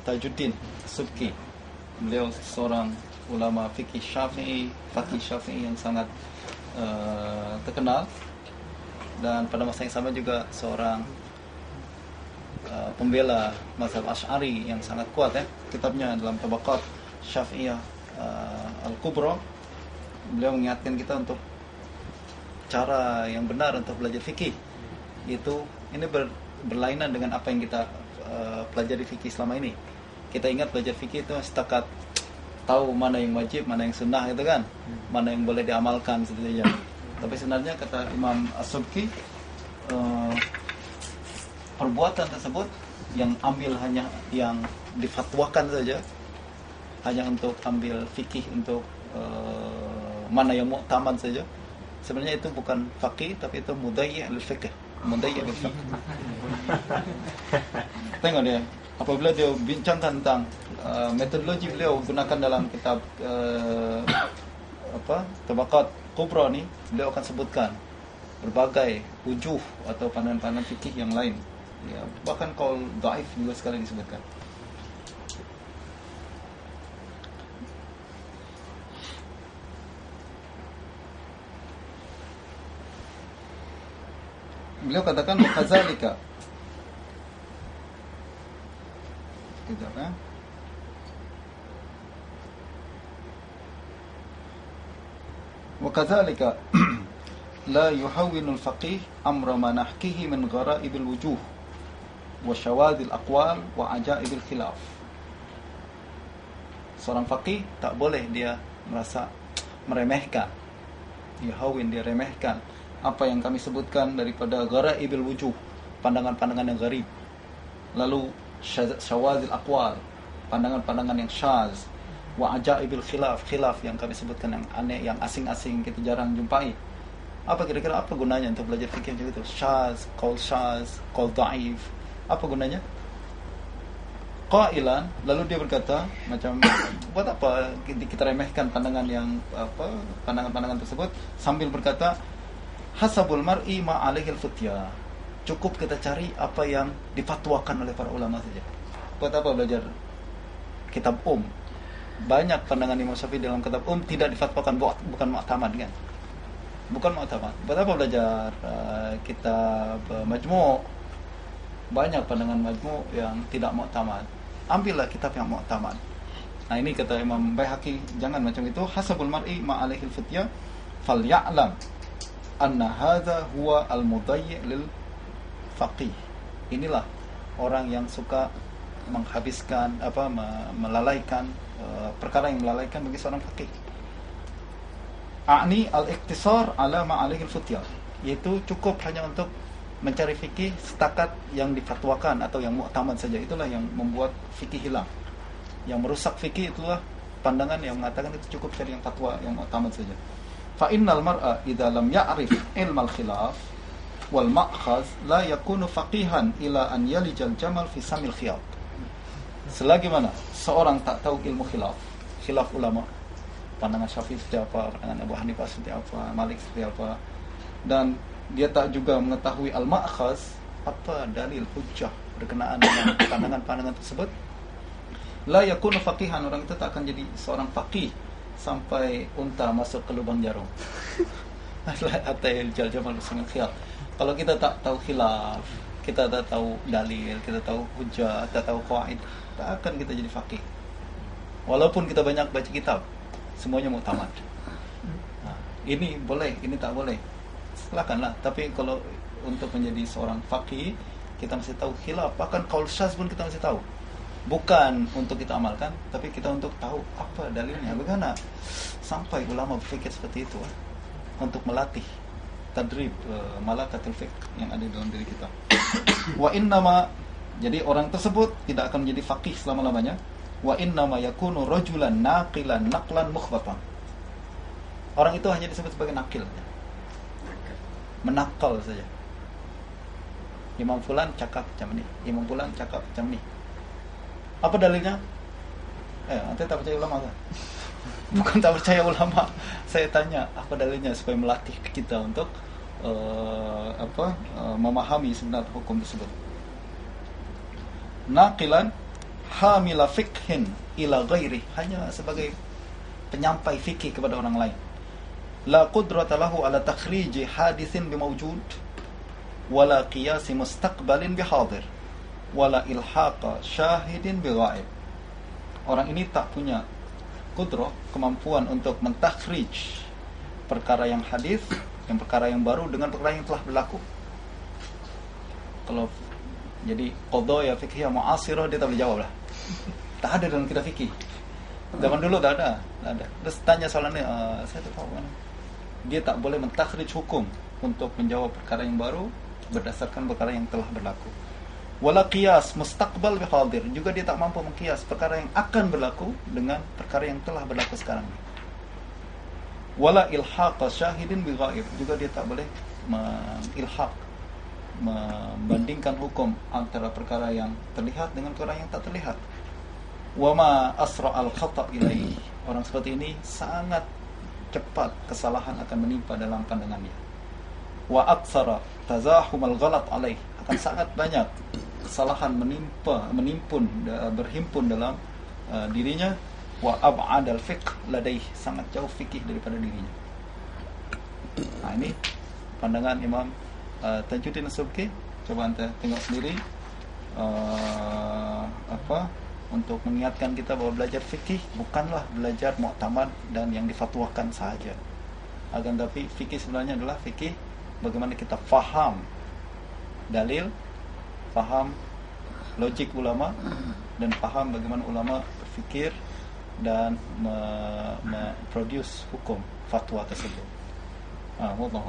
Tajuddin Subki. Beliau seorang ulama fikih Syafi'i, faqih Syafi'i yang sangat terkenal, dan pada masa yang sama juga seorang pembela mazhab Asy'ari yang sangat kuat ya. Kitabnya dalam Tabaqat Syafi'iyah Al-Kubra, beliau mengingatkan kita untuk cara yang benar untuk belajar fikih. Ini berlainan dengan apa yang kita pelajari fikih selama ini. Kita ingat belajar fikih itu setakat tahu mana yang wajib, mana yang sunnah gitu kan, mana yang boleh diamalkan saja. Tapi sebenarnya kata Imam As-Subki, perbuatan tersebut yang ambil hanya yang difatwakan saja, hanya untuk ambil fikih, untuk mana yang mu'tamad saja, sebenarnya itu bukan faqih, tapi itu mudayyi' al-fiqh, mudayyi' al-fiqh. Tengok dia, apabila dia bincangkan tentang metodologi beliau gunakan dalam kitab Tabaqat Kubra ni, beliau akan sebutkan berbagai wujuh atau pandangan-pandangan fikih yang lain ya, bahkan qaul dhaif juga sekali disebutkan. Beliau katakan wakazalika, kejap ya, wakazalika la yuhawwinu al-faqih amra ma nahkihi min ghara'ibil wujuh wa syawadil aqwal wa ajaibil khilaf. Seorang faqih tak boleh dia merasa meremehkan, yuhawwin, dia remehkan apa yang kami sebutkan daripada ghara'ibil wujuh, pandangan-pandangan yang gharib, lalu syawadil aqwal, pandangan-pandangan yang syaz, wa ajaibil khilaf, khilaf yang kami sebutkan yang aneh, yang asing-asing, kita jarang jumpai. Apa kira-kira apa gunanya untuk belajar fikih macam itu? Syaz, qaul dhaif, apa gunanya? Qailan, lalu dia berkata macam, buat apa kita remehkan pandangan yang pandangan-pandangan tersebut, sambil berkata hasabul mar'i ma alaihil futya, cukup kita cari apa yang difatwakan oleh para ulama saja. Buat apa belajar kitab banyak pandangan Imam Syafi'i dalam kitab tidak difatwakan, bukan mu'tamad kan, bukan mu'tamad. Buat apa belajar kitab Majmu', banyak pandangan Majmu' yang tidak mu'tamad, ambillah kitab yang mu'tamad. Nah ini kata Imam Baihaqi, jangan macam itu. Hasabul mar'i ma alaihil futya falya'lam anna hadha huwa al-mudayyi' lil faqih. Inilah orang yang suka menghabiskan melalaikan perkara yang melalaikan bagi seorang faqih. A'ni al-iktisar ala ma alaihi al-futya, yaitu cukup hanya untuk mencari fikih setakat yang difatwakan atau yang mu'tamad saja. Itulah yang membuat fikih hilang. Yang merusak fikih itulah pandangan yang mengatakan itu cukup cari yang fatwa, yang mu'tamad saja. Fa innal mar'a idza lam ya'rif ilmal khilaf wal ma'khaz la yakunu faqihan ila an yalijal jamal fi samil khiyat. Selagi mana seorang tak tahu ilmu khilaf ulama, pandangan Syafi'i seperti apa, pandangan Abu Hanifah seperti apa, Malik seperti apa, dan dia tak juga mengetahui al-ma'khaz, apa dalil hujjah berkenaan dengan pandangan-pandangan tersebut, la yakunu faqihan, orang itu tak akan jadi seorang faqih sampai unta masuk ke lubang jarum. Atayil jamal usul khilaf. Kalau kita tak tahu khilaf, kita tak tahu dalil, kita tahu hujjah, tak tahu qawaid, tak akan kita jadi faqih. Walaupun kita banyak baca kitab, semuanya mu'tamad. Nah, ini boleh, ini tak boleh, silakanlah. Tapi kalau untuk menjadi seorang faqih, kita mesti tahu khilaf. Bahkan qaul syaz pun kita mesti tahu. Bukan untuk kita amalkan, tapi kita untuk tahu apa dalilnya, bagaimana sampai ulama berfikir seperti itu, untuk melatih tadrib malakatul fiqh yang ada dalam diri kita. Wa innama, jadi orang tersebut tidak akan menjadi faqih selama-lamanya. Wa innama yakunu rajulan naqilan naqlan mukhbatan. Orang itu hanya disebut sebagai nakil, menakal saja. Imam fulan cakap macam ni, Imam fulan cakap macam ni. Apa dalilnya? Nanti tak percaya ulama kan? Bukan tak percaya ulama. Saya tanya apa dalilnya supaya melatih kita untuk memahami sebenarnya hukum tersebut. Naqilan hamila fiqhin ila ghairi, hanya sebagai penyampai fikih kepada orang lain. La qudrata lahu ala takhriji hadithin bimawjud wala qiyasi mustaqbalin bihadir wala ilhaqa syahidin bighaib. Orang ini tak punya kudrah, kemampuan untuk mentakhrij perkara yang hadis, yang perkara yang baru dengan perkara yang telah berlaku. Kalau jadi qadaya fiqhiyah mu'asirah dia tak boleh jawab lah. Tak ada dalam kitab fikih. Zaman dulu tak ada. Terus tanya soalan ni, saya tak tahu kan. Dia tak boleh mentakhrij hukum untuk menjawab perkara yang baru berdasarkan perkara yang telah berlaku. Wala qiyas mustaqbal bihadir, juga dia tak mampu mengkias perkara yang akan berlaku dengan perkara yang telah berlaku sekarang. Wala ilhaq syahidin bighaib, juga dia tak boleh mengilhaq, membandingkan hukum antara perkara yang terlihat dengan perkara yang tak terlihat. Wa ma asra al khata' ilaihi, orang seperti ini sangat cepat kesalahan akan menimpa dalam pandangannya. Wa aktsara tazahum al ghalat alaih, akan sangat banyak kesalahan berhimpun dalam dirinya. Wa ab'ad al fiqh ladaih, sangat jauh fikih daripada dirinya. Nah, ini pandangan Imam Tajuddin As-Subki. Coba anda tengok sendiri, untuk mengingatkan kita bahawa belajar fikih bukanlah belajar mu'tamad dan yang difatwakan sahaja. Akan tapi fikih sebenarnya adalah fikih bagaimana kita faham dalil, faham logik ulama, dan faham bagaimana ulama berfikir dan memproduce hukum fatwa tersebut. Wallahu